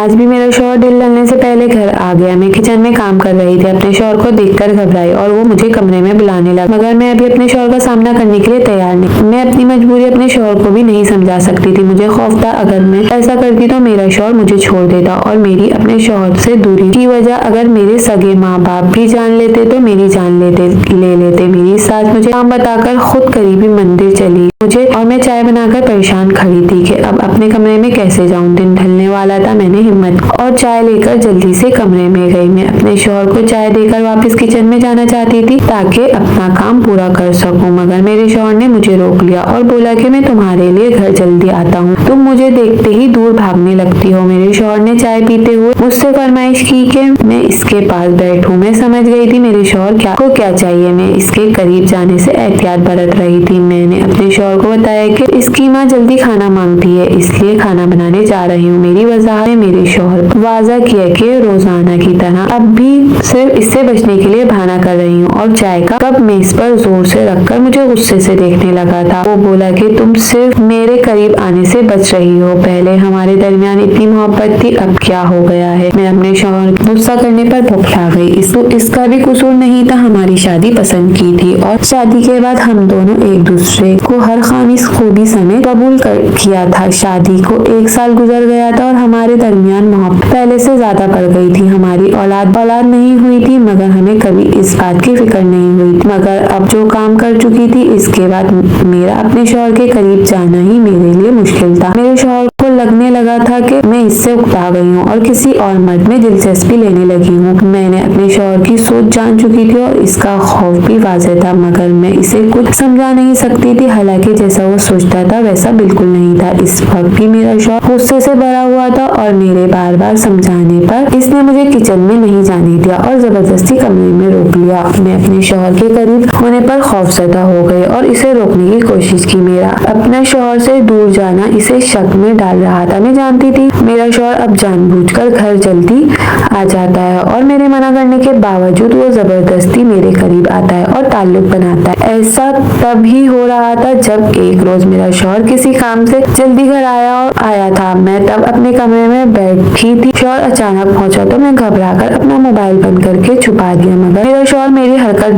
आज भी मेरा शौहर दिल ललने से पहले घर आ गया। मैं किचन में काम कर रही थी, अपने शौहर को देखकर घबराई और वो मुझे कमरे में बुलाने लगा, मगर मैं अभी अपने शौहर का सामना करने के लिए तैयार नहीं। मैं अपनी मजबूरी अपने शौहर को भी नहीं समझा सकती थी। मुझे खौफ था अगर मैं ऐसा करती तो मेरा शौहर मुझे छोड़ देता और मेरी अपने शौहर से दूरी की वजह अगर मेरे सगे माँ बाप भी जान लेते तो मेरी जान ले लेते। मेरी सास मुझे काम बताकर खुद करीबी मंदिर चली मुझे और मैं चाय बनाकर परेशान खड़ी थी कि अब अपने कमरे में कैसे जाऊं। दिन ढलने वाला था। मैंने हिम्मत और चाय लेकर जल्दी से कमरे में गई। मैं अपने शौहर को चाय देकर वापस किचन में जाना चाहती थी ताकि अपना काम पूरा कर सकूं, मगर मेरे शौहर ने मुझे रोक लिया और बोला कि मैं तुम्हारे लिए घर जल्दी आता हूँ, तुम मुझे देखते ही दूर भागने लगती हो। मेरे शौहर ने चाय पीते हुए मुझसे फरमाइश की कि मैं इसके पास बैठूं। मैं समझ गई थी मेरे शौहर क्या चाहिए। मैं इसके करीब जाने से एहतियात बरत रही थी। मैंने अपने शौहर को बताया कि इसकी माँ जल्दी खाना मांगती है, इसलिए खाना बनाने जा रही हूँ। मेरी वजाहत में मेरे शौहर वाजा किया कि रोजाना की तरह अब भी सिर्फ इससे बचने के लिए बहाना कर रही हूँ और चाय का कप मेज पर जोर से रखकर मुझे गुस्से से देखने लगा था। वो बोला कि तुम सिर्फ मेरे करीब आने से बच रही हो, पहले हमारे दरमियान इतनी मोहब्बत थी, अब क्या हो गया है। मैं अपने शौहर गुस्सा करने पर बौखला गई। इसका भी कसूर नहीं था, हमारी शादी पसंद की थी और शादी के बाद हम दोनों एक दूसरे को हर खामिश खूबी समेत कबूल किया था। शादी को 1 साल गुजर गया था और हमारे दरमियान मोहब्बत पहले से ज्यादा बढ़ गई थी। हमारी औलाद नहीं हुई थी, मगर हमें कभी इस बात की फिक्र नहीं हुई। मगर अब जो काम कर चुकी थी, इसके बाद मेरा अपने शौहर के करीब जाना ही मेरे लिए मुश्किल था। मेरे शौहर को लगने लगा था कि मैं इससे उकता गई हूँ और किसी और मर्द में दिलचस्पी लेने लगी हूँ। मैंने अपने शौहर की सोच जान चुकी थी और इसका खौफ भी वाज़ेह था, मगर मैं इसे कुछ समझा नहीं सकती थी। हालांकि जैसा वो सोचता था वैसा बिल्कुल नहीं था। इस वक्त भी मेरा शौहर गुस्से से भरा हुआ था और मेरे बार बार समझाने पर इसने मुझे किचन में नहीं जाने दिया और जबरदस्ती कमरे में रोक लिया। मैं अपने शौहर के करीब होने पर खौफजदा हो गई और इसे रोकने की कोशिश की। मेरा अपना शौहर से दूर जाना इसे शक में डाल रहा था। मैं जानती थी मेरा शौहर अब जानबूझकर घर जल्दी आ जाता है और मेरे मना करने के बावजूद वो जबरदस्ती मेरे करीब आता है और ताल्लुक बनाता है। ऐसा तब ही हो रहा था जब एक रोज मेरा शौहर किसी काम से जल्दी घर आया था। मैं तब अपने कमरे में बैठी थी। शौहर अचानक पहुंचा तो मैं घबराकर अपना मोबाइल बंद करके छुपा दिया, मगर मेरा शौहर मेरी हरकत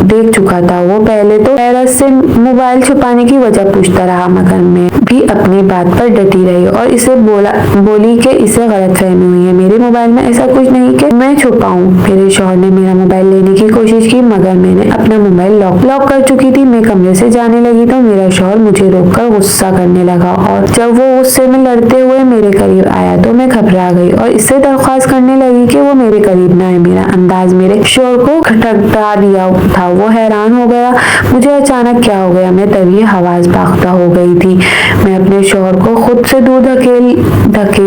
देख चुका था। वो पहले तो हैरत से मोबाइल छुपाने की वजह पूछता रहा, मगर मैं भी अपनी बात पर डटी रही और इसे बोली कि इसे गलतफहमी हुई है। मेरे मोबाइल में ऐसा कुछ नहीं कि मैं छुपाऊं। मेरे शौहर ने मेरा मोबाइल लेने की कोशिश की, मगर मैंने अपना मोबाइल लॉक कर चुकी थी। मैं कमरे से जाने लगी तो मेरा शौहर मुझे रोककर गुस्सा करने लगा और जब वो गुस्से में लड़ते हुए मेरे करीब आया तो मैं घबरा गई और इससे दरख्वास्त करने लगी कि वो मेरे करीब ना आए। मेरा अंदाज मेरे शौहर को खटखटा दिया था। वो हैरान हो गया, मुझे अचानक क्या हो गया। मैं तभी हवास बाख्ता हो गई थी। मैं अपने शौहर को खुद से दूर धकेल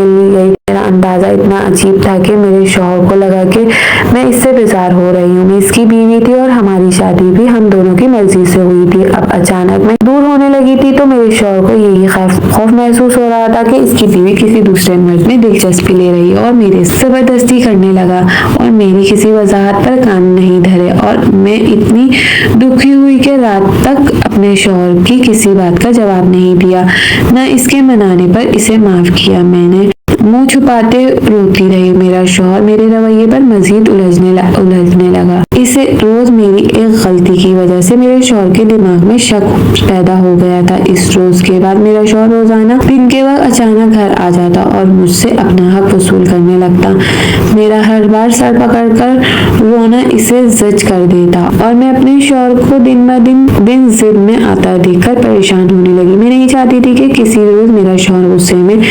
ली गई। मेरा अंदाजा इतना अजीब था कि मेरे शौहर को लगा कि मैं इससे बेजार हो रही हूँ। मैं इसकी बीवी थी और हमारी शादी भी हम दोनों की मर्जी से हुई थी। अब अचानक मैं दूर होने लगी थी तो मेरे शौहर को यही खौफ महसूस हो रहा था कि इसकी बीवी किसी दूसरे मर्द में दिलचस्पी ले रही है और मेरे जबरदस्ती करने लगा और मेरी किसी वजाहत पर कान नहीं धरे। और मैं इतनी दुखी हुई कि रात तक अपने शौहर की किसी बात का जवाब नहीं दिया, न इसके मनाने पर इसे माफ किया। मैंने मुंह छुपाते रोती रही। मेरा शौहर मेरे रवैये पर मजीद उलझने लगा। इसे रोज मेरी एक गलती की वजह से मेरे शौहर के दिमाग में शक पैदा हो गया था। इस रोज के बाद मेरा शौहर रोजाना दिन के वक्त अचानक घर आ जाता और मुझसे अपना हक वसूल करने लगता। मेरा हर बार सर पकड़कर रोना इसे जज कर देता और मैं अपने शौहर को दिन ब दिन जिद में आता देखकर परेशान होने लगी। मैं नहीं चाहती थी कि किसी रोज मेरा शौहर गुस्से में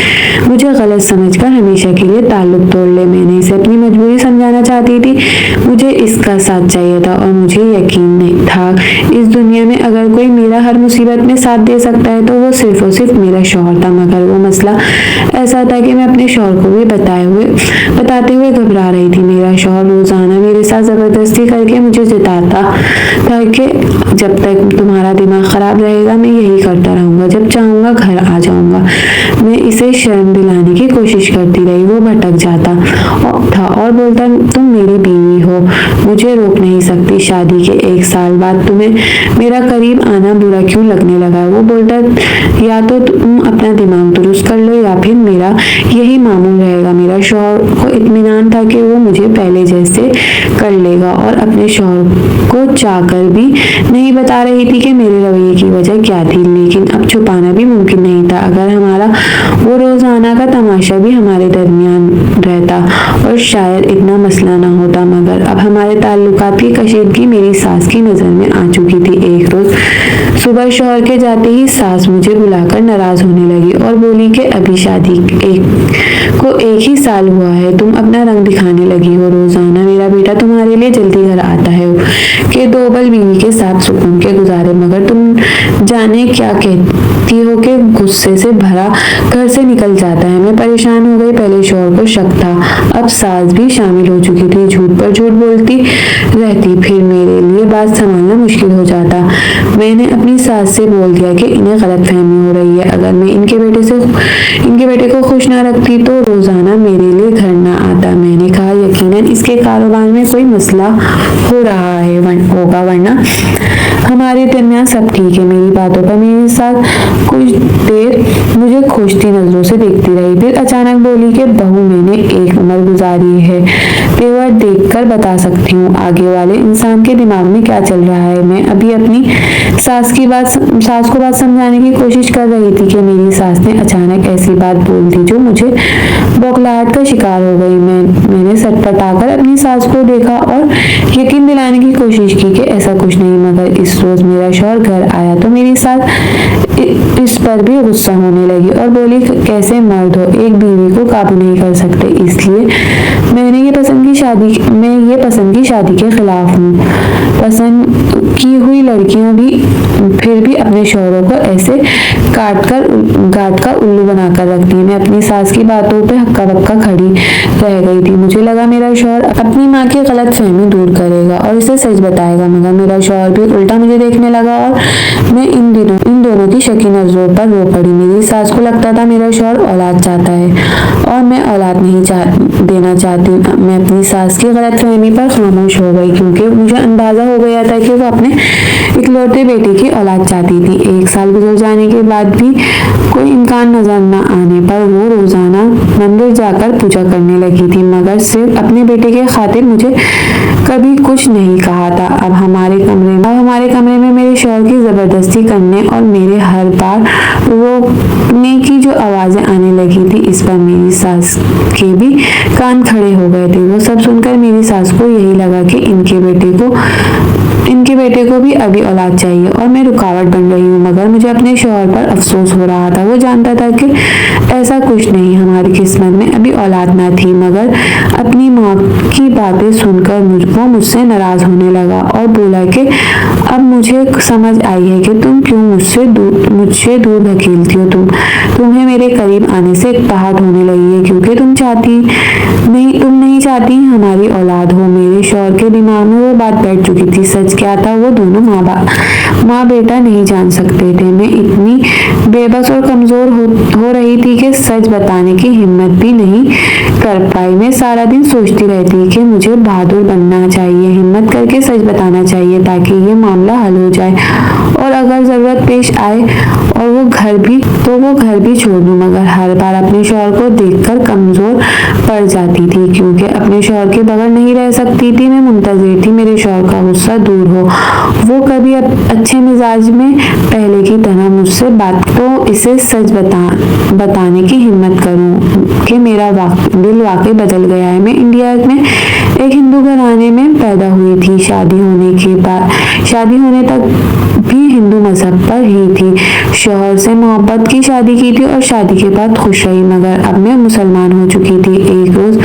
मुझे गलत समझकर हमेशा के लिए ताल्लुक तोड़ ले। मैंने इसे अपनी मजबूरी समझाना चाहती थी। मुझे इसका साथ चाहिए था और मुझे यकीन नहीं था इस दुनिया में अगर कोई मेरा हर मुसीबत में साथ दे सकता है तो वो सिर्फ और सिर्फ मेरा शौहर था। मगर वो मसला ऐसा था कि मैं अपने शौहर को भी बताते हुए घबरा रही थी। मेरा शौहर रोजाना मेरे साथ जबरदस्ती करके मुझे जब तक तुम्हारा दिमाग खराब रहेगा मैं यही करता रहूंगा, जब चाहूंगा घर आ जाऊंगा। मैं इसे शर्म दिलाने की कोशिश करती रही। वो भटक जाता था और बोलता, तुम मेरी बीवी हो, मुझे रोक नहीं सकती। शादी के 1 साल बाद तुम्हें मेरा करीब आना बुरा क्यों लगने लगा? वो बोलता, या तो तुम अपना दिमाग दुरुस्त कर लो या फिर मेरा यही मामूल रहेगा। मेरा शौहर को इत्मीनान था कि वो मुझे पहले जैसे कर लेगा और अपने शौहर को चाहकर भी नहीं बता रही थी कि मेरे रवैये की वजह क्या थी, लेकिन अब छुपाना भी मुमकिन नहीं था। अगर हमारा वो रोजाना का तमाशा भी हमारे दरमियान रहता और शायद इतना मसला ना होता, मगर अब हमारे ताल्लुकात की कशीदगी मेरी सास की नजर में आ चुकी थी। एक रोज सुबह शौहर के जाते ही सास मुझे बुलाकर नाराज होने लगी और बोली कि अभी शादी को 1 ही साल हुआ है, तुम अपना रंग दिखाने लगी हो। रोजाना मेरा बेटा तुम्हारे लिए जल्दी घर आता है कि 2 पल बीवी के साथ सुकून के गुजारे, मगर तुम जाने क्या कहती हो कि गुस्से से भरा घर से निकल जाता है। मैं परेशान हो गई। पहले शौहर को शक था, अब सास भी शामिल हो चुकी थी। झूठ पर झूठ बोलती रहती, फिर मेरे लिए बात संभालना मुश्किल हो जाता। मैंने अपनी सास से बोल दिया कि इन्हें गलतफहमी हो रही है। अगर मैं इनके बेटे को खुश ना रखती तो रोजाना मेरे लिए घर ना आता। मैंने कहा, यकीनन इसके कारोबार में कोई मसला हो रहा है होगा, वरना हमारे दरमियान सब ठीक है। मेरी बातों पर मेरे साथ कुछ देर मुझे खोजती नजरों से देखती रही, फिर अचानक बोली कि बहू, मैंने एक उम्र गुजारी है, तेवर देखकर बता सकती हूँ आगे वाले इंसान के दिमाग में क्या चल रहा है। मैं अभी अपनी सास को बात समझाने की कोशिश कर रही थी कि मेरी सास ने अचानक ऐसी बात बोल दी जो मुझे बौखलाहट का शिकार हो गई। मैंने सटपटाकर अपनी सास को देखा और यकीन दिलाने की कोशिश की कि ऐसा कुछ नहीं, मगर इस रोज मेरा शौहर घर आया तो मेरी सास इस पर भी गुस्सा होने लगी और बोली, कैसे मर्द हो, एक बीवी को काबू नहीं कर सकते, इसलिए मैं ये पसंद की शादी के खिलाफ हूँ। पसंद की हुई लड़कियां भी फिर भी अपने शौहरों को ऐसे गाट कर उल्लू बनाकर रखती है। मैं अपनी सास की बातों पे हक्का बक्का खड़ी रह गई थी। मुझे लगा मेरा शौहर अपनी माँ की गलत फहमी दूर करेगा और इसे सच बताएगा, मगर मेरा शौहर भी उल्टा मुझे देखने लगा और मैं इन दोनों की शकी नजरों पर रो पड़ी। मेरी सास को लगता था मेरा शौहर औलाद चाहता है और मैं औलाद नहीं देना चाहती। मैं अपनी सास की गलतफहमी पर खामोश हो गई, क्योंकि मुझे अंदाजा हो गया था कि वो अपने इकलौते बेटे की औलाद चाहती थी। 1 साल गुजर जाने के बाद भी कोई इम्कान नजर न आने पर वो रोजाना मंदिर जाकर पूजा करने लगी थी, मगर सिर्फ अपने बेटे के खातिर मुझे कभी कुछ नहीं कहा था। अब हमारे कमरे में मेरे शौहर की जबरदस्ती करने और मेरे हर बार रोकने की जो आवाजें आने लगी थी, इस पर मेरी सास के भी कान खड़े हो गए थे। वो सब सुनकर मेरी सास को यही लगा कि इनके बेटे को भी अभी औलाद चाहिए और मैं रुकावट बन रही हूँ, मगर मुझे अपने शौहर पर अफसोस हो रहा था। वो जानता था कि ऐसा कुछ नहीं, हमारी किस्मत में अभी औलाद ना थी, मगर अपनी माँ की बातें सुनकर वो मुझसे नाराज होने लगा और बोला कि अब मुझे समझ आई है कि तुम क्यों मुझसे दूर धकेलती हो। तुम्हें मेरे करीब आने से एकताहट होने लगी है, क्योंकि तुम नहीं चाहती हमारी औलाद हो। मेरे शौहर के दिमाग में वो बात बैठ चुकी थी। सच क्या था, वो दोनों माँ बेटा नहीं जान सकते थे। मैं इतनी बेबस और कमजोर हो रही थी कि सच बताने की हिम्मत भी नहीं कर पाई। मैं सारा दिन सोचती रहती कि मुझे बहादुर बनना चाहिए, हिम्मत करके सच बताना चाहिए ताकि ये मामला हल हो जाए और अगर जरूरत पेश आए और वो घर भी छोड़ दूं। मगर हर बार अपने शौहर को देखकर कमजोर पड़ जाती थी, क्योंकि अपने शौहर के बगैर नहीं रह सकती थी। मैं मुंतजिर थी मेरे शौहर का गुस्सा दूर हो, वो कभी अच्छे मिजाज में पहले की तरह मुझसे बात, तो इसे सच बताने की हिम्मत करूं कि मेरा दिल वाकई बदल गया है। मैं इंडिया में एक हिंदू घराने में पैदा हुई थी। शादी होने तक भी हिंदू मजहब पर ही थी। शौहर से मोहब्बत की शादी की थी और शादी के बाद खुश रही, मगर अब मैं मुसलमान हो चुकी थी। एक रोज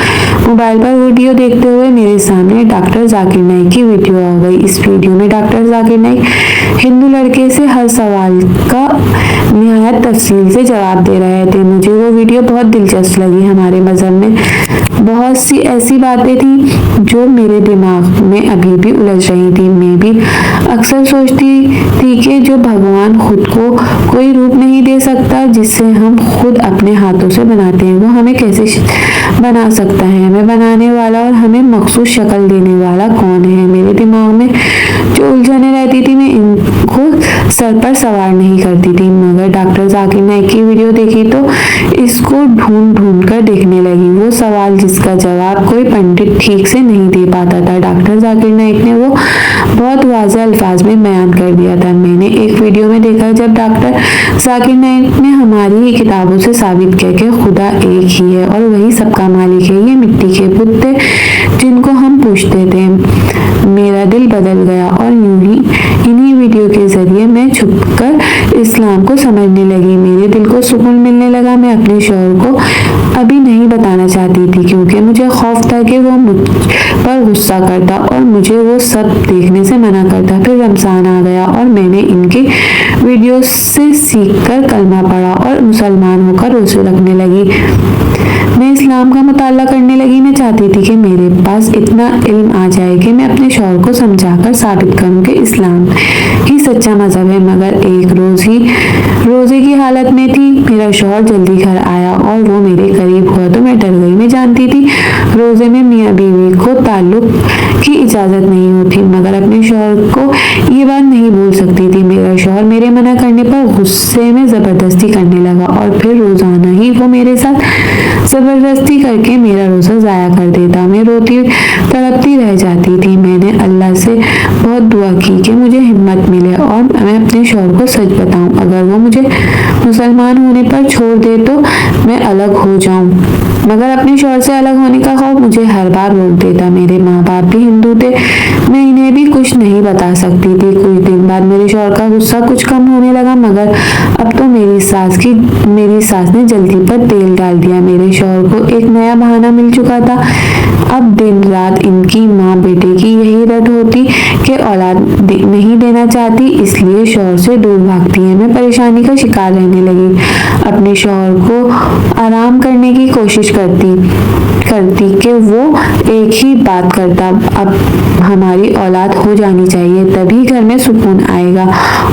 मोबाइल पर वीडियो देखते हुए मेरे सामने डॉक्टर जाकिर नाइक की वीडियो आ गई। इस वीडियो में डॉक्टर जाकिर नाइक हिंदू लड़के से हर सवाल का निहायत तफसील से जवाब दे रहे थे। मुझे वो वीडियो बहुत दिलचस्प लगी। हमारे मजहब में बहुत सी ऐसी बातें थी जो मेरे दिमाग में अभी भी उलझ रही थी। मैं भी अक्सर सोचती थी कि जो भगवान खुद को कोई रूप नहीं दे सकता जिसे हम खुद अपने हाथों से बनाते हैं, वो हमें कैसे बना सकता है। हमें बनाने वाला और हमें मखसूस शक्ल देने वाला कौन है। मेरे दिमाग में जो उलझने रहती थी, मैं इनको सर पर सवार नहीं करती थी, मगर डॉक्टर जाकिर नाइक की वीडियो देखी तो इसको ढूंढ ढूंढ कर देखने लगी। वो सवाल जिसका जवाब कोई पंडित ठीक से नहीं दे पाता था, डॉक्टर जाकिर नाइक ने वो बहुत वाज़ेह अल्फाज में बयान कर दिया था। मैंने एक वीडियो में देखा जब डॉक्टर जाकिर नाइक ने हमारी ही किताबों से साबित किया कि खुदा एक ही है और वही सबका मालिक है। ये मिट्टी के बुत थे जिनको हम पूछते थे। मेरा दिल बदल गया और यूं ही इन्हीं वीडियो के जरिए मैं छुपकर इस्लाम को समझने लगी। मेरे दिल को सुकून मिलने लगा। मैं अपने शौहर को अभी नहीं बताना चाहती थी क्योंकि मुझे खौफ था कि वो मुझ पर गुस्सा करता और मुझे वो सब देखने से मना करता। फिर रमजान आ गया और मैंने इनकी वीडियो से सीखकर कलमा पढ़ा और मुसलमान होकर रोज़े रखने लगी। मैं इस्लाम का मुताला करने लगी। मैं चाहती थी कि मेरे पास इतना इल्म आ जाए कि मैं अपने शौहर को समझाकर साबित करूं कि इस्लाम ही सच्चा मजहब है। मगर एक रोज ही रोजे की हालत में थी। मेरा शौहर जल्दी घर आया और वो मेरे करीब हुआ तो मैं डर गई। मैं जानती थी रोजे में मियाँ बीवी को ताल्लुक की इजाजत नहीं होती, मगर अपने शौहर को ये बात नहीं बोल सकती थी। मेरा शौहर मेरे मना करने पर गुस्से में जबरदस्ती करने लगा और फिर रोजाना ही वो मेरे साथ जबरदस्ती करके मेरा रोजा जाया कर देता। मैं रोती तड़पती रह जाती थी। मैंने अल्लाह से बहुत दुआ की कि मुझे हिम्मत मिले और मैं अपने शौहर को सच बताऊं। अगर वो मुझे मुसलमान होने पर छोड़ दे तो मैं अलग हो जाऊं, मगर अपने शौहर से अलग होने का खौफ मुझे हर बार रोक देता। मेरे माँ बाप भी हिंदू थे, मैं इन्हें भी कुछ नहीं बता सकती थी। कुछ दिन बाद मेरे शौहर का गुस्सा कुछ कम होने लगा, मगर अब तो मेरी सास ने जल्दी पर तेल डाल दिया। मेरे शौहर को एक नया बहाना मिल चुका था। अब दिन रात इनकी माँ बेटे की यही रट होती कि औलाद नहीं देना चाहती, इसलिए शौहर से दूर भागती है। मैं परेशानी का शिकार रहने लगी। अपने शौहर को आराम करने की कोशिश करती कि वो एक ही बात करता, अब हमारी औलाद हो जानी चाहिए, तभी घर में सुकून आएगा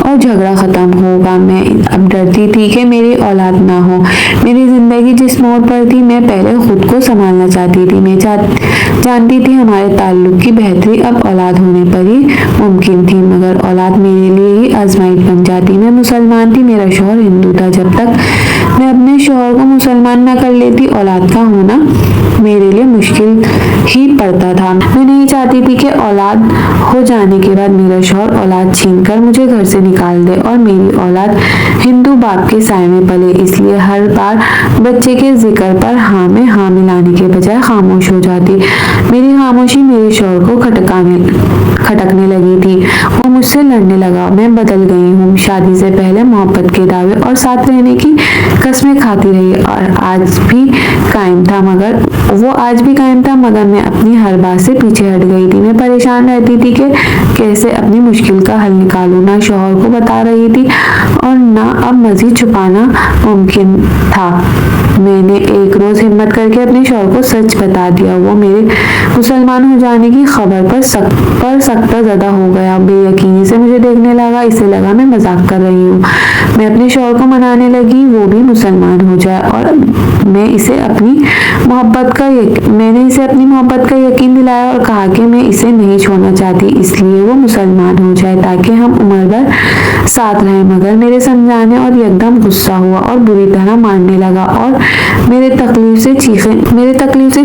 और झगड़ा खत्म होगा। मैं अब डरती थी कि मेरी औलाद ना हो। मेरी जिंदगी जिस मोड़ पर थी, मैं पहले खुद को संभालना चाहती थी। मैं जानती थी हमारे ताल्लुक की बेहतरी अब औलाद होने पर ही मुमकिन थी, मगर औलाद मेरे लिए ही आजमाइश बन जाती। मैं मुसलमान थी, मेरा शौहर हिंदू था। जब तक मैं अपने शौहर को मुसलमान न कर लेती, औलाद का होना मेरे लिए मुश्किल ही पड़ता था। मैं नहीं चाहती थी कि औलाद हो जाने के बाद मेरा शौहर औलाद छीनकर मुझे घर से निकाल दे और मेरी औलाद हिंदू बाप के साए में पले। इसलिए हर बार बच्चे के जिक्र पर हाँ में हाँ मिलाने के बजाय खामोश हो जाती। मेरी खामोशी मेरे शौहर को खटकने लगी थी। वो मुझसे लड़ने लगा। मैं बदल गई हूँ। शादी से पहले मोहब्बत के दावे और साथ रहने की कस्में खाती रही और आज भी कायम था, मगर मैं अपनी हर बात से पीछे हट गई थी। मैं परेशान रहती थी कि कैसे अपनी मुश्किल का हल निकालूं। ना शौहर को बता रही थी और ना अब मजीद छुपाना मुमकिन था। मैंने एक रोज हिम्मत करके अपने शौहर को सच बता दिया। वो मेरे मुसलमान हो जाने की खबर पर सख्त ज़्यादा हो गया। बेयकीनी से मुझे देखने लगा। इसे लगा मैं मजाक कर रही हूँ। मैं अपने शौहर को मनाने लगी वो भी मुसलमान हो जाए और मैंने इसे अपनी मोहब्बत का यकीन दिलाया और कहा कि मैं इसे नहीं छोड़ना चाहती, इसलिए वो मुसलमान हो जाए ताकि हम उम्र भर साथ रहें। मगर मेरे समझाने और एकदम गुस्सा हुआ और बुरी तरह मारने लगा और मेरे तकलीफ से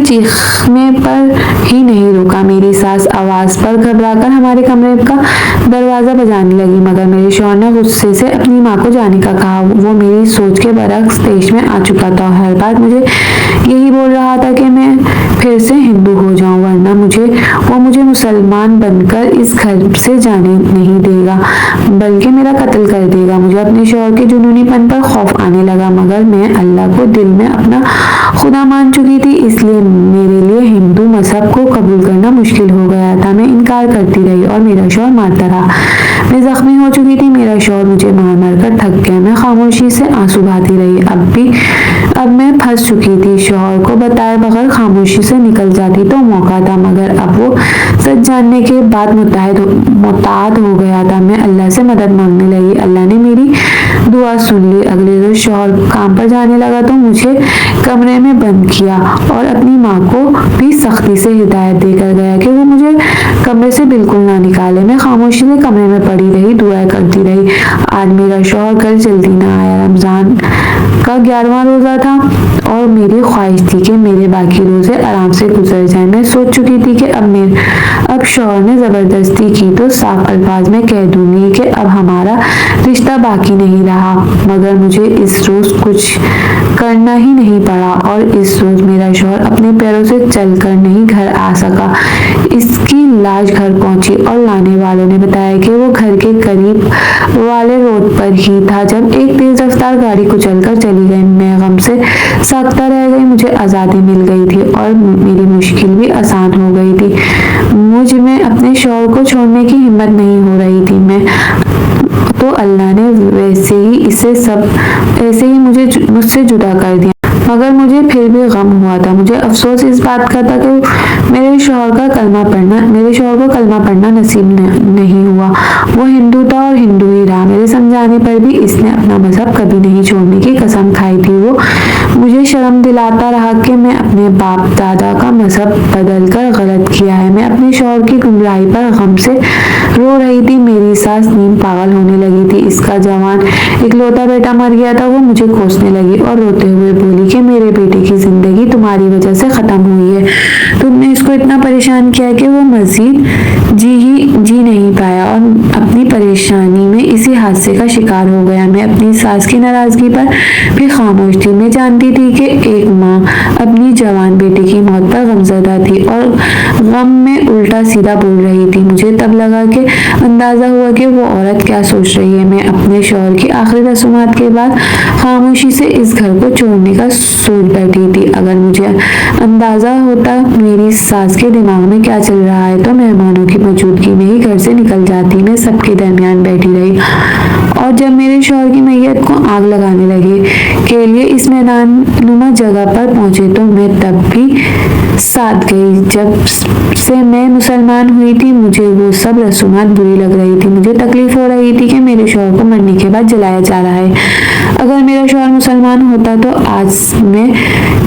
चीखने पर ही नहीं रुका। मेरी सास आवाज पर घबराकर हमारे कमरे का दरवाजा बजाने लगी, मगर मेरे शौहर ने गुस्से से अपनी माँ को जाने का कहा। वो मेरी सोच के बरक्स देश में आ चुका था। हर बार मुझे यही बोल रहा था कि मैं फिर से हिंदू हो जाऊं, वरना वो मुझे मुसलमान बनकर इस घर से जाने नहीं देगा, बल्कि मेरा कत्ल कर देगा। मुझे अपने शौहर के जुनूनीपन पर खौफ आने लगा, मगर मैं अल्लाह को दिल मैं अपना खुदा मान चुकी थी, इसलिए मेरे लिए हिंदू मजहब को कबूल करना मुश्किल हो गया था। मैं इनकार करती रही और मेरा शौहर मारता रहा। मैं जख्मी हो चुकी थी, मेरा शौहर मुझे मार मार कर थक गया। मैं खामोशी से आंसू बहाती रही। अब मैं फंस चुकी थी। शौहर को बताए बगैर खामोशी से निकल जाती तो मौका था, मगर अब वो सच जानने के बाद मुताद हो गया था। मैं अल्लाह से मदद मांगने लगी। अल्लाह ने मेरी दुआ सुन ली। अगले रोज शौहर काम पर जाने लगा तो मुझे कमरे में बंद किया और अपनी माँ को भी सख्ती से हिदायत देकर गया कि वो मुझे कमरे से बिल्कुल ना निकाले। मैं खामोशी से कमरे में पड़ी रही, दुआएं करती रही। आज मेरा शौहर कल जल्दी ना आया। रमजान का 11वां रोजा था और मेरी ख्वाहिश थी कि मेरे बाकी रोजे आराम से गुजर जाए। मैं सोच चुकी थी कि अब शौहर ने जबरदस्ती की तो साफ अल्फाज में कह दूंगी कि अब हमारा रिश्ता बाकी नहीं रहा, मगर मुझे इस रोज कुछ करना ही नहीं पड़ा और इस रोज मेरा शौहर अपने पैरों से चलकर नहीं घर आ सका। इसकी लाश घर पहुंची और लाने वालों ने बताया कि वो घर के करीब वाले रोड पर ही था जब एक तेज रफ्तार गाड़ी कुचलकर चली गई। मैं गम से साकता रह गई। मुझे आज़ादी मिल गई थी और मेरी मुश्किल भी आसान हो गई थी। मुझ में अपने शौहर को छोड़ने की हिम्मत नहीं हो रही थी। मैं तो अल्लाह ने ऐसे ही मुझसे जुदा कर दिया, मगर मुझे फिर भी गम हुआ था। मुझे अफसोस इस बात का था कि मेरे शौहर को कलमा पढ़ना नसीब नहीं हुआ। वो हिंदू था और हिंदू ही रहा। मेरे समझाने पर भी इसने अपना मजहब कभी नहीं छोड़ने की कसम खाई थी। वो मुझे शर्म दिलाता रहा कि मैं अपने बाप दादा का मजहब बदलकर गलत किया है। मैं अपने शौहर की गुमराही पर गम से रो रही थी। मेरी सास नीम पागल होने लगी थी। इसका जवान इकलौता बेटा मर गया था। वो मुझे कोसने लगी और रोते हुए बोली कि मेरे बेटे की जिंदगी तुम्हारी वजह से खत्म हुई है। तुमने इसको इतना परेशान किया कि वो मजीद जी नहीं पाया और अपनी परेशानी में इसी हादसे का शिकार हो गया। मैं अपनी सास की नाराजगी पर भी खामोश थी। मैं जानती थी कि एक माँ अपनी जवान बेटे की मौत पर गमजदा थी और गम में उल्टा सीधा बोल रही थी। मुझे तब लगा कि अंदाजा हुआ कि वो औरत क्या सोच रही है। मैं अपने शौहर की आखिरी रस्मात के बाद खामोशी से इस घर को छोड़ने का सोच बैठी थी। अगर मुझे अंदाजा होता मेरी सास के दिमाग में क्या चल रहा है तो मेहमानों की मौजूदगी में ही घर से निकल जाती। मैं सबके दरमियान बैठी रही और जब मेरे शौहर की मैयत को आग लगाने लगे के लिए इस मैदान नुमा जगह पर पहुंचे तो मैं तब भी साथ गई। जब से मैं मुसलमान हुई थी मुझे वो सब रसूमात बुरी लग रही थी। मुझे तकलीफ हो रही थी कि मेरे शौहर को मरने के बाद जलाया जा रहा है। अगर मेरा शौहर मुसलमान होता तो आज मैं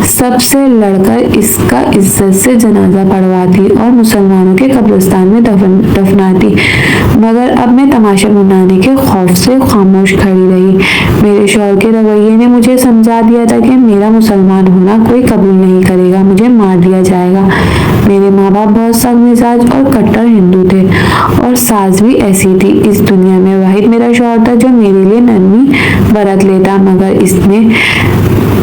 सबसे लड़कर इसका इज्जत से जनाजा पढ़वाती और मुसलमानों के कब्रिस्तान में दफनाती, मगर अब मैं तमाशा मनाने के खौफ से खामोश खड़ी रही। मेरे शौहर के रवैये ने मुझे समझा दिया था कि मेरा मुसलमान होना कोई कबूल नहीं करेगा, मुझे मार दिया जाएगा। मेरे माँ बाप बहुत सख्त मिजाज और कट्टर हिंदू थे और सास भी ऐसी थी। इस दुनिया में वाहिद मेरा शौहर था जो मेरे लिए नरमी बरत लेता, मगर इसने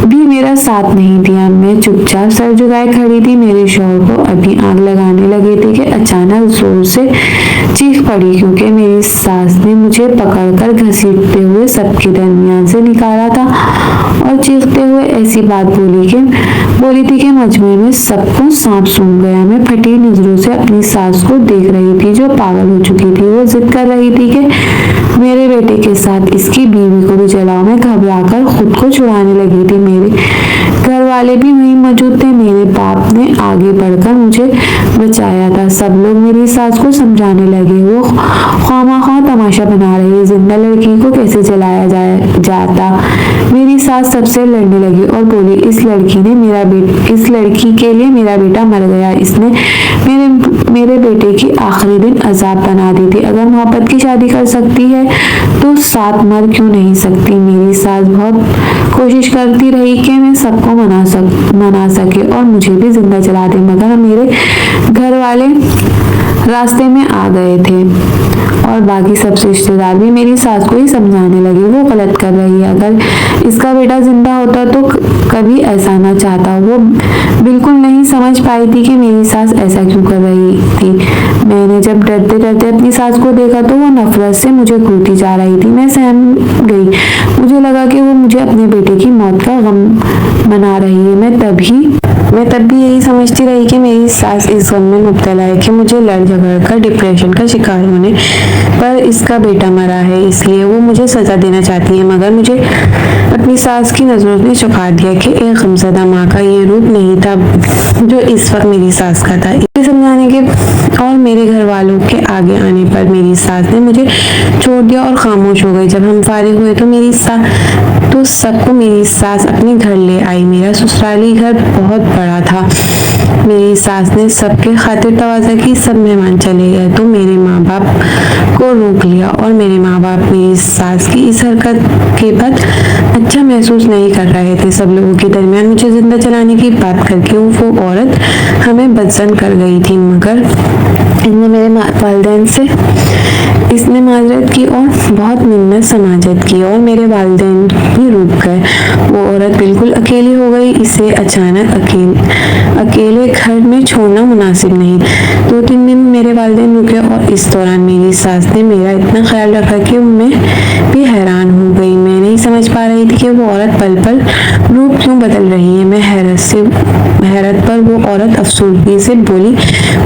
भी मेरा साथ नहीं दिया। मैं चुपचाप सर झुकाए खड़ी थी। मेरे शौहर को अभी आग लगाने लगे थे कि अचानक जोर से चीख पड़ी, क्योंकि मेरी सास ने मुझे पकड़कर घसीटते हुए सबके दरमियान से निकाला था और चीखते हुए ऐसी बात बोली थी कि मजमे में सबको सांप सूंघ गया। मैं फटी नजरों से अपनी सास को देख रही थी जो पागल हो चुकी थी। वो जिद कर रही थी कि मेरे बेटे के साथ इसकी बीवी को भी जलाओ। मैं घबराकर खुद को छुड़ाने लगी थी। मेरे घर वाले भी वहीं मौजूद थे। मेरे बाप ने आगे बढ़कर मुझे बचाया था। सब लोग मेरी सास को समझाने लगे। वो ख्वामाख्वा तमाशा बना रही, जिंदा लड़की को कैसे जलाया जाता। मेरी सास सबसे लड़ने लगी और बोली, इस लड़की के लिए मेरा बेटा मर गया। इसने मेरे बेटे की आखिरी दिन अजाब बना दी थी। अगर मोहब्बत की शादी कर सकती है तो साथ मर क्यों नहीं सकती। मेरी सास बहुत कोशिश करती रही कि मैं सबको मना सके और मुझे भी जिंदा जला दे, मगर मेरे घर वाले रास्ते में आ गए थे और बाकी सब रिश्तेदार भी मेरी सास को ही समझाने लगे वो गलत कर रही है। अगर इसका बेटा जिंदा होता तो कभी ऐसा ना चाहता। वो बिल्कुल नहीं समझ पाई थी कि मेरी सास ऐसा क्यों कर रही थी। मैंने जब डरते डरते अपनी सास को देखा तो वो नफरत से मुझे घूरती जा रही थी। मैं सहम गई। मुझे लगा कि वो मुझे अपने बेटे की मौत का गम बना रही है। मैं तब भी यही समझती रही कि मेरी सास इस गम में मुब्तला है कि मुझे लड़ झगड़ कर डिप्रेशन का शिकार होने पर इसका बेटा मरा है, इसलिए वो मुझे सजा देना चाहती है। मगर मुझे अपनी सास की नजरों ने चौंका दिया कि एक गमज़दा माँ का ये रूप नहीं था जो इस वक्त मेरी सास का था। इसे समझाने के और मेरे घर वालों के आगे आने पर मेरी सास ने मुझे छोड़ दिया और खामोश हो गई। जब हम फारिग हुए तो सबको मेरी सास अपने घर ले आई। मेरा ससुराली घर बहुत बड़ा था। मेरी सास ने सबके खातिर तवाज़ा की। सब मेहमान चले गए तो मेरे माँ बाप को रोक लिया और मेरे माँ बाप मेरी सास की इस हरकत के बाद अच्छा महसूस नहीं कर रहे थे। सब लोगों के दरमियान मुझे जिंदा चलाने की बात करके वो औरत हमें बदजन कर गई थी। मगर इसने मेरे वालिदैन से इसने माजरत की और बहुत मिन्नत समाजत की और मेरे वालिदैन भी रुक गए। वो औरत बिल्कुल अकेली हो गई। इसे अचानक अकेले घर में छोड़ना मुनासिब नहीं। 2-3 दिन मेरे वालिदैन रुके और इस दौरान मेरी सास ने मेरा इतना ख्याल रखा कि मैं भी हैरान हो गई। मैं नहीं समझ पा रही थी कि वो औरत पल पल रूप क्यों बदल रही है। मैं हैरत पर वो औरत अफसोसगी से बोली,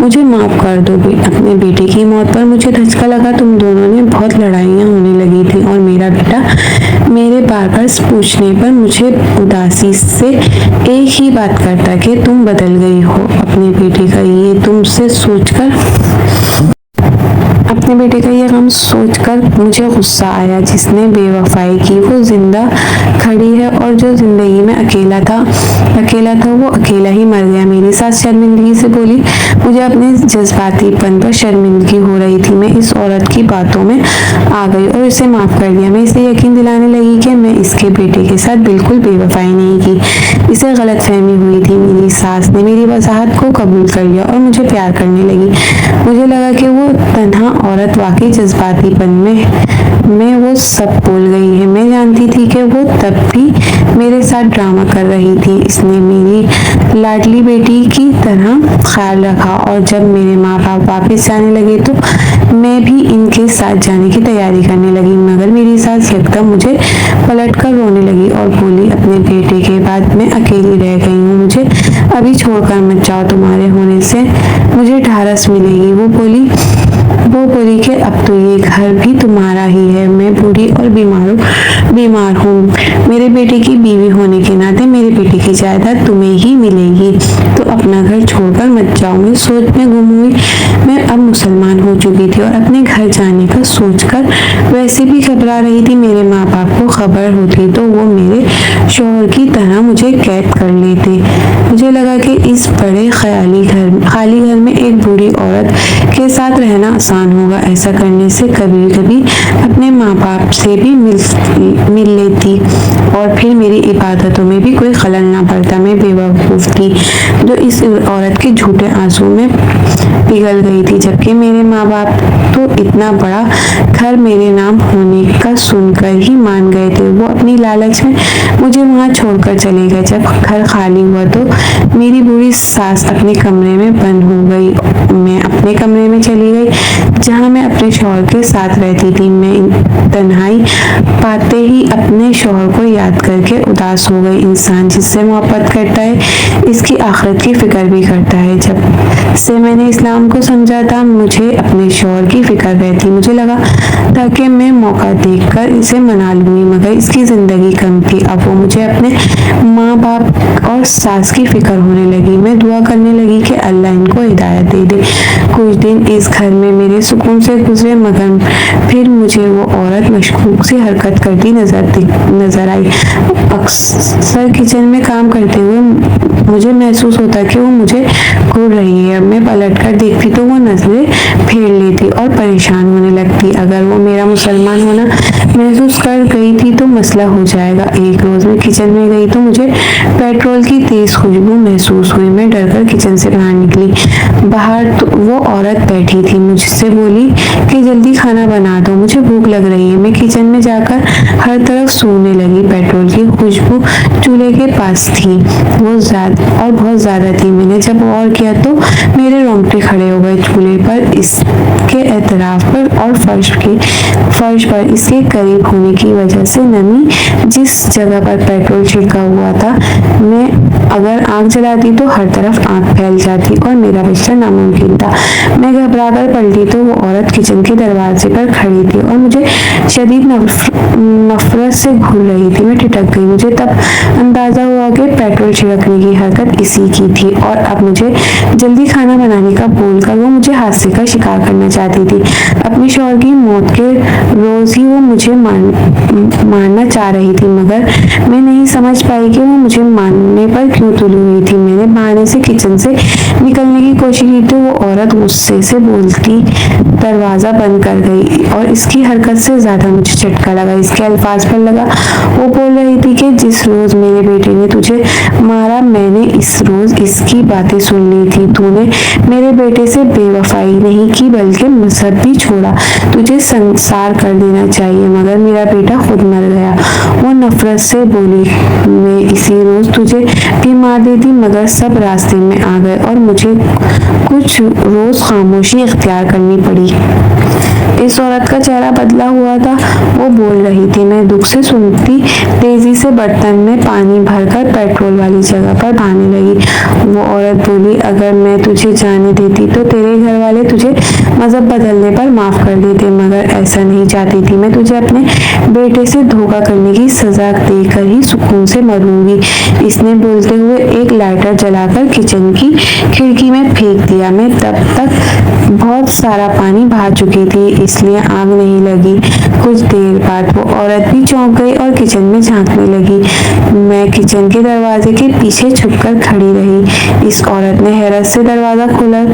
मुझे माफ कर दो। अपने बेटे की मौत पर मुझे धचका लगा। तुम दोनों ने बहुत लड़ाइयाँ होने लगी थी और मेरा बेटा मेरे बार-बार पूछने पर मुझे उदासी से एक ही बात करता कि तुम बदल गई हो। अपने बेटे का ये गम सोचकर मुझे गुस्सा आया। जिसने बेवफाई की वो जिंदा खड़ी है और जो जिंदगी में अकेला था वो अकेला ही मर गया। मेरी सास शर्मिंदगी से बोली, मुझे अपने जज्बातीपन पर शर्मिंदगी हो रही थी। मैं इस औरत की बातों में आ गई और इसे माफ कर दिया। मैं इसे यकीन दिलाने लगी कि मैं इसके बेटे के साथ बिल्कुल बेवफाई नहीं की। इसे गलतफहमी हुई थी। मेरी सास ने मेरी वजाहत को कबूल कर लिया और मुझे प्यार करने लगी। मुझे लगा कि वो तन्हा औरत वाकई जज्बातीपन में वो सब बोल गई है। मैं जानती थी कि वो तब भी मेरे साथ ड्रामा कर रही थी। इसने मेरी लाडली बेटी की तरह ख्याल रखा और जब मेरे माँ बाप वापस जाने लगे तो मैं भी इनके साथ जाने की तैयारी करने लगी। मगर मेरी सास एकदम मुझे पलटकर रोने लगी और बोली, अपने बेटे के बाद मैं अकेली रह गई हूँ। मुझे अभी छोड़कर मत जाओ। तुम्हारे होने से मुझे ढारस मिलेगी। वो बोली कि अब तो ये घर भी तुम्हारा ही है। मैं बूढ़ी और बीमार हूँ। मेरे बेटे की बीवी होने के नाते मेरे बेटे की जायदाद तुम्हें ही मिलेगी। तो अपना घर छोड़कर मत जाओ। मैं सोच में गुम हुई। मैं अब मुसलमान हो चुकी थी और अपने घर जाने का सोचकर वैसे भी घबरा रही थी। मेरे माँ बाप को खबर होती तो वो मेरे शौहर की तरह मुझे कैद कर लेते। मुझे लगा कि इस बड़े खाली घर में एक बूढ़ी औरत के साथ रहना आसान होगा। ऐसा करने से कभी-कभी अपने माँ बाप से भी मिल लेती और फिर मेरी इबादतों में भी कोई खलल ना पड़ता। मैं बेवकूफ थी जो इस औरत के झूठे आंसू में पिघल गई थी। जबकि मेरे माँ बाप तो इतना बड़ा घर मेरे नाम होने का सुनकर ही मान गए थे। वो अपनी लालच में मुझे वहाँ छोड़कर चले गए। जब घर खाली हुआ तो मेरी बूढ़ी सास अपने कमरे में बंद हो गई। मैं अपने कमरे में चली गई जहाँ मैं अपने शौहर के साथ रहती थी। मैं तन्हाई पाते ही अपने शौहर को याद करके उदास हो गई। इंसान जिससे मोहब्बत करता है इसकी आखिरत की फिक्र भी करता है। जब से मैंने इस्लाम को समझा था मुझे अपने शौहर की फिक्र रहती। मुझे लगा था कि मैं मौका देखकर इसे मना लूंगी, मगर इसकी जिंदगी कम थी। अब वो मुझे अपने माँ बाप और सास की फिक्र होने लगी। मैं दुआ करने लगी कि अल्लाह इनको हिदायत दे दे। कुछ दिन इस घर में मेरे सुकून से गुजरे, मगर फिर मुझे वो औरत मशकूक सी हरकत करती नजर आई। अक्सर किचन में काम करते हुए मुझे महसूस होता कि वो मुझे घूर रही है। मैं पलटकर देखती तो वो नजरें फेर लेती और परेशान होने लगती। अगर वो मेरा मुसलमान होना महसूस कर गई थी तो मसला हो जाएगा। एक रोज मैं किचन में गई तो मुझे पेट्रोल की तेज खुशबू महसूस हुई। मैं डरकर किचन से बाहर निकली। बाहर तो वो औरत बैठी थी। मुझसे बोली कि जल्दी खाना बना दो, मुझे भूख लग रही है। मैं किचन में जाकर हर तरफ सूंघने लगी। पेट्रोल की खुशबू चूल्हे के पास थी। वो बहुत ज्यादा थी। मैंने जब गौर किया तो मेरे रोंगटे खड़े हो गए। चूल्हे पर, इसके एतराफ पर और फर्श पर इसके करीब होने की वजह से नमी जिस जगह पर पेट्रोल छिड़का हुआ था, मैं अगर आग जलाती तो हर तरफ आग फैल जाती और मेरा बचना नामुमकिन था। मैं घबरा कर पलटी तो वो औरत किचन के दरवाजे पर खड़ी थी और मुझे शदीद नफरत से घूर रही थी। मैं ठिठक गई। मुझे तब अंदाजा हुआ कि पेट्रोल छिड़कने की हरकत इसी की थी और अब मुझे जल्दी खाना बनाने का बोलकर वो मुझे हादसे का शिकार करना चाहती थी। अपने शौहर की मौत के रोज ही वो मुझे मारना चाह रही थी, मगर मैं नहीं समझ पाई कि वो मुझे मारने पर क्यों तुली हुई थी। मैंने बहाने से किचन से निकलने की कोशिश की तो वो औरत गुस्से से बोलती दरवाजा बंद कर गई और इसकी हरकत से ज्यादा मुझे झटका लगा इसके अल्फाज पर लगा। वो बोल रही थी कि जिस रोज मेरे बेटे ने तुझे मारा, मैंने इस रोज इसकी बातें सुन ली थी। तूने मेरे बेटे से बेवफाई नहीं की बल्कि मजहब भी छोड़ा। तुझे संसार कर देना चाहिए, मगर मेरा बेटा खुद मर गया। वो नफरत से बोली, मैं इसी रोज तुझे भी मार देती, मगर सब रास्ते में आ गए और मुझे कुछ रोज खामोशी इख्तियार करनी पड़ी। इस औरत का चेहरा बदला हुआ था। वो बोल रही थी। मैं दुख से सुनती तेजी से बर्तन में पानी भरकर पेट्रोल वाली जगह पर बहाने लगी। वो औरत बोली, अगर मैं तुझे जाने देती तो तेरे घर वाले तुझे मजहब बदलने पर माफ कर देते, मगर ऐसा नहीं चाहती थी। मैं तुझे अपने बेटे से धोखा करने की सजा देकर ही सुकून से मरूंगी। इसने बोलते हुए एक लाइटर जलाकर किचन की खिड़की में फेंक दिया। मैं तब तक बहुत सारा पानी बहा चुकी थी, इसलिए आग नहीं लगी। कुछ देर बाद वो औरत भी चौंक गई और किचन में झांकने लगी। मैं किचन के दरवाजे के पीछे छुपकर खड़ी रही। इस औरत ने हैरत से दरवाजा खोला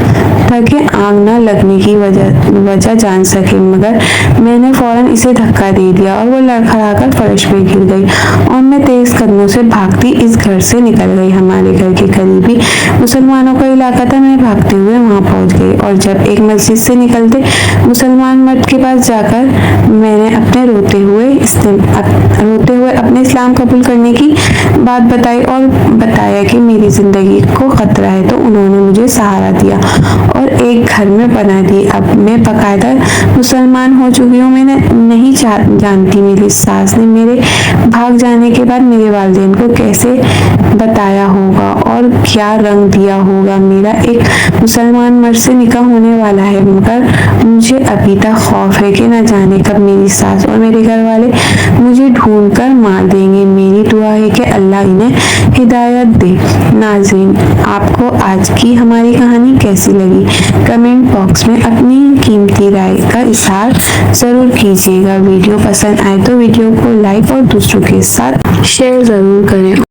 था कि आग न लगने की वजह जान सके, मगर मैंने फौरन इसे धक्का दे दिया और वो लड़खड़ाकर फर्श पे गिर गई और मैं तेज कदमों से भागती इस घर से निकल गई। हमारे घर के करीबी मुसलमानों का इलाका था। मैं भागते हुए वहां पहुंच गई और जब एक मस्जिद से निकलते मुसलमान मर्द के पास जाकर मैंने अपने रोते हुए अपने इस्लाम कबूल करने की बात बताई और बताया कि मेरी जिंदगी को खतरा है, तो उन्होंने मुझे सहारा दिया और एक घर में बना दी। अब मैं बाकायदा मुसलमान हो चुकी हूँ। मैंने नहीं जानती मेरी सास ने मेरे भाग जाने के बाद मेरे वालिदैन को कैसे बताया होगा और क्या रंग दिया होगा। मेरा एक मुसलमान मर्द से निकाह होने वाला है, मगर मुझे अभी तक खौफ है कि न जाने कब मेरी सास और मेरे घर वाले मुझे ढूंढकर मार देंगे। मेरी दुआ है कि अल्लाह इन्हें हिदायत दे। नाज़रीन, आपको आज की हमारी कहानी कैसी लगी? कमेंट बॉक्स में अपनी कीमती राय का इज़हार जरूर कीजिएगा। वीडियो पसंद आए तो वीडियो को लाइक और दूसरों के साथ शेयर जरूर करें।